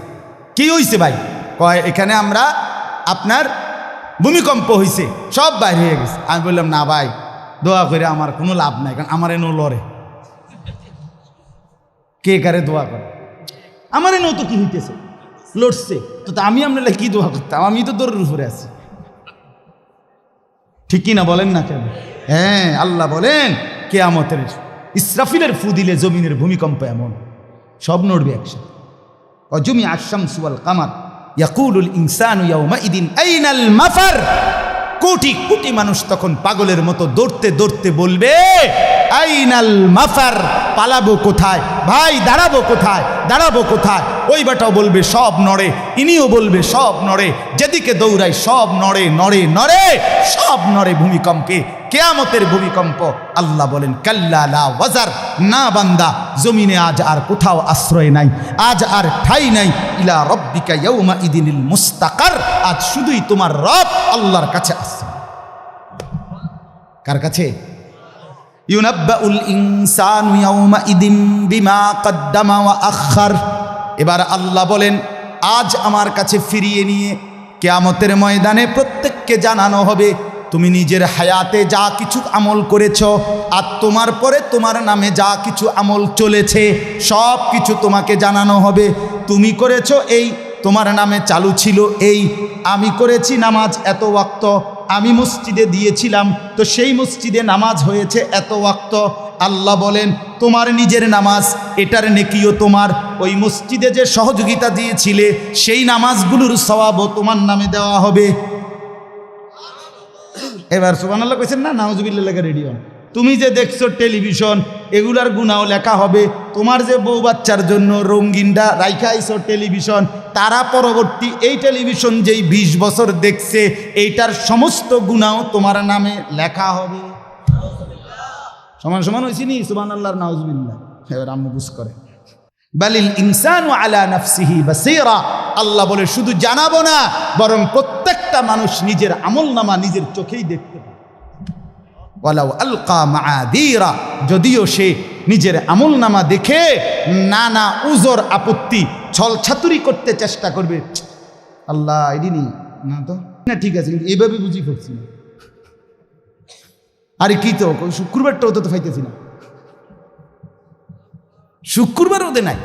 কি হয়েছে ভাই? কয় এখানে আমরা আপনার ভূমিকম্প হয়েছে, সব বাইরে হয়ে গেছে। আমি বললাম না ভাই, দোয়া করে আমার কোনো লাভ নাই, কারণ আমার এনো লড়ে, কে কারে দোয়া করে? আমার এনো তো কি হইতেছে, লড়ছে তো, আমি আপনার কি দোয়া করতাম? আমি তো দৌড়ের উপরে আছি, ঠিক কি না বলেন না কেন? হ্যাঁ, আল্লাহ বলেন কিয়ামতের ইসরাফিলের ফু দিলে জমিনের ভূমিকম্প এমন সব নড়বে একসাথে। অজুমিয়া আশ-শামসু ওয়াল কামার ইয়াকুলুল ইনসানু ইয়াউমাইদিন আইনাল মাফার, কোটি কোটি মানুষ তখন পাগলের মতো দৌড়তে দৌড়তে বলবে, আইনাল মাফার, পালাবো কোথায় ভাই, দাঁড়াবো কোথায়, দাঁড়াবো কোথায়। ওই বেটাও বলবে সব নড়ে, ইনিও বলবে সব নড়ে, যেদিকে দৌড়াই সব নড়ে নড়ে নড়ে, সব নড়ে ভূমিকম্পে, কিয়ামতের ভূমিকম্প। আল্লাহ বলেন কাল্লা লা ওয়াজার, না বান্দা, জমিনে আজ আর কোথাও আশ্রয় নাই, আজ আর ঠাই নাই। ইলা রব্বিকা ইয়াউমা ইদিনিল মুস্তাকার, আজ শুধুই তোমার রব আল্লাহর কাছে আশ্রয়। কার কাছে? ইউনাব্বাউল ইনসানু ইয়াউমা ইদিন বিমা কদ্দামা ওয়া আখার। এবার আল্লাহ বলেন আজ আমার কাছে ফিরিয়ে নিয়ে কিয়ামতের ময়দানে প্রত্যেককে জানানো হবে তুমি নিজের হায়াতে যা কিছু আমল করেছ, আর তোমার পরে তোমার নামে যা কিছু আমল চলেছে সব কিছু তোমাকে জানানো হবে। তুমি করেছ এই, তোমার নামে চালু ছিল এই, আমি করেছি নামাজ এত ওয়াক্ত, আমি মসজিদে দিয়েছিলাম তো সেই মসজিদে নামাজ হয়েছে এত ওয়াক্ত। আল্লাহ বলেন তোমার নিজের নামাজ, এটার নেকিও তোমার, ওই মসজিদে যে সহযোগিতা দিয়েছিলে সেই নামাজগুলোর সওয়াবও তোমার নামে দেওয়া হবে। এবার সুবহানাল্লাহ কইছেন না, নাউজুবিল্লাহ লেখা রেডি হন। তুমি যে দেখছো টেলিভিশন, এগুলার গুনাও লেখা হবে। তোমার যে বউ বাচ্চার জন্য রঙিনটা রাইখা আইছো টেলিভিশন, তারা পরবর্তী এই টেলিভিশন যেই 20 বছর দেখছে এইটার সমস্ত গুনাও তোমার নামে লেখা হবে। সমান সমান হয়েছি নি সুবহানাল্লাহ নাউজুবিল্লাহ। এবার আম্মু বুঝ করে বালিল ইনসানু আলা নাফসিহি বাসীরা। আল্লাহ বলে শুধু জানাবো না, বরং প্রত্যেকটা মানুষ নিজের আমলনামা নিজের চোখেই দেখতে পাবে। ওয়ালাউ আলকা মাআযীরা, যদিও সে নিজের আমলনামা দেখে নানা উজর আপত্তি ছলছাতুরি করতে চেষ্টা করবে, আল্লাহ এদিনই না তো না, ঠিক আছে কিন্তু এইভাবে বুঝি করছি না, আরে কি তো শুক্রবারটাও তো পাইতেছি না, শুক্রবার ওদের নাই।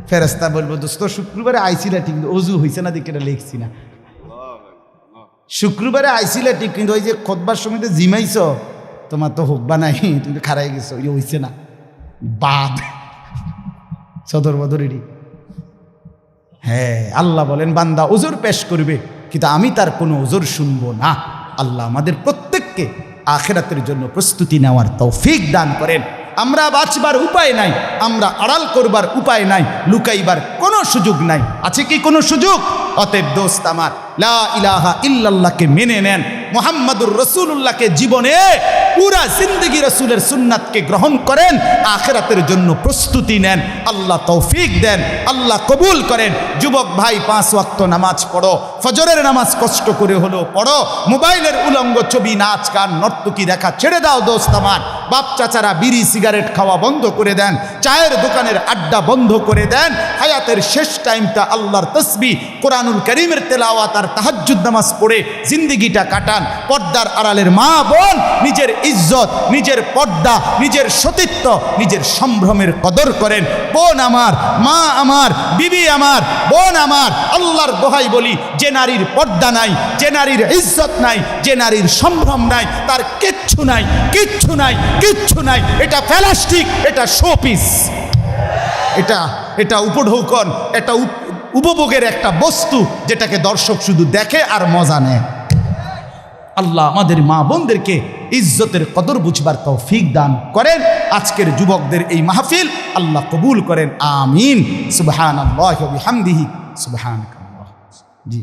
ফেরেশতা বলবো দোস্ত শুক্রবারে আইছিলা ঠিক, অজু হয়েছে না দেখে এটা লিখছি না। শুক্রবারে আইছিলা ঠিক, কিন্তু ওই যে খুতবার সময় তো জিমাইছ, তোমার তো হোক বা নাই, তুমি খারাই গেছো, ওই হইছে না বাদ সদর বদরেরই। হ্যাঁ, আল্লাহ বলেন বান্দা ওজোর পেশ করবে, কিন্তু আমি তার কোনো ওজোর শুনবো না। আল্লাহ আমাদের প্রত্যেককে আখিরাতের জন্য প্রস্তুতি নেওয়ার তৌফিক দান করেন। আমরা বাঁচবার উপায় নাই, আমরা আড়াল করবার উপায় নাই, লুকাইবার কোনো সুযোগ নাই। আছে কি কোনো সুযোগ? অতএব দোস্ত আমার, লা ইলাহা ইল্লাল্লাহকে মেনে নেন, মুহাম্মাদুর রাসূলুল্লাহকে জীবনে পুরা জিন্দেগি রাসূলের সুন্নাতকে গ্রহণ করেন, আখিরাতের জন্য প্রস্তুতি নেন। আল্লাহ তৌফিক দেন, আল্লাহ কবুল করেন। যুবক ভাই 5 ওয়াক্ত নামাজ পড়ো, ফজরের নামাজ কষ্ট করে হলেও পড়ো। মোবাইলের উলঙ্গ ছবি, নাচ গান, নর্তকী দেখা ছেড়ে দাও দোস্ত আমার। বাপ চাচারা বিড়ি সিগারেট খাওয়া বন্ধ করে দেন, চায়ের দোকানের আড্ডা বন্ধ করে দেন। হায়াতের শেষ টাইমটা আল্লাহর তাসবিহ, কোরআনুল কারীমের তেলাওয়াত আর তাহাজ্জুদ নামাজ পড়ে জিন্দেগিটা কাটান। পর্দার আড়ালের মা বোন নিজের ইজ্জত, নিজের পর্দা, নিজের সতীত্ব, নিজের সম্ভ্রমের কদর করেন। বোন আমার, মা আমার, বিবি আমার, বোন আমার, আল্লাহর দোহাই বলি, যে নারীর পর্দা নাই, যে নারীর ইজ্জত নাই, যে নারীর সম্ভ্রম নাই, তার কিচ্ছু নাই, কিচ্ছু নাই, কিচ্ছু নাই। এটা প্লাস্টিক, এটা শোপিস, এটা উপঢৌকন, এটা উপভোগের একটা বস্তু, যেটাকে দর্শক শুধু দেখে আর মজা নেয়। আল্লাহ আমাদের মা বোনদেরকে ইজ্জতের কদর বুঝবার তৌফিক দান করেন। আজকের যুবকদের এই মাহফিল আল্লাহ কবুল করেন, আমিন। সুবহানাল্লাহি ওয়া বিহামদিহি, সুবহানাকাল্লাহ। জি।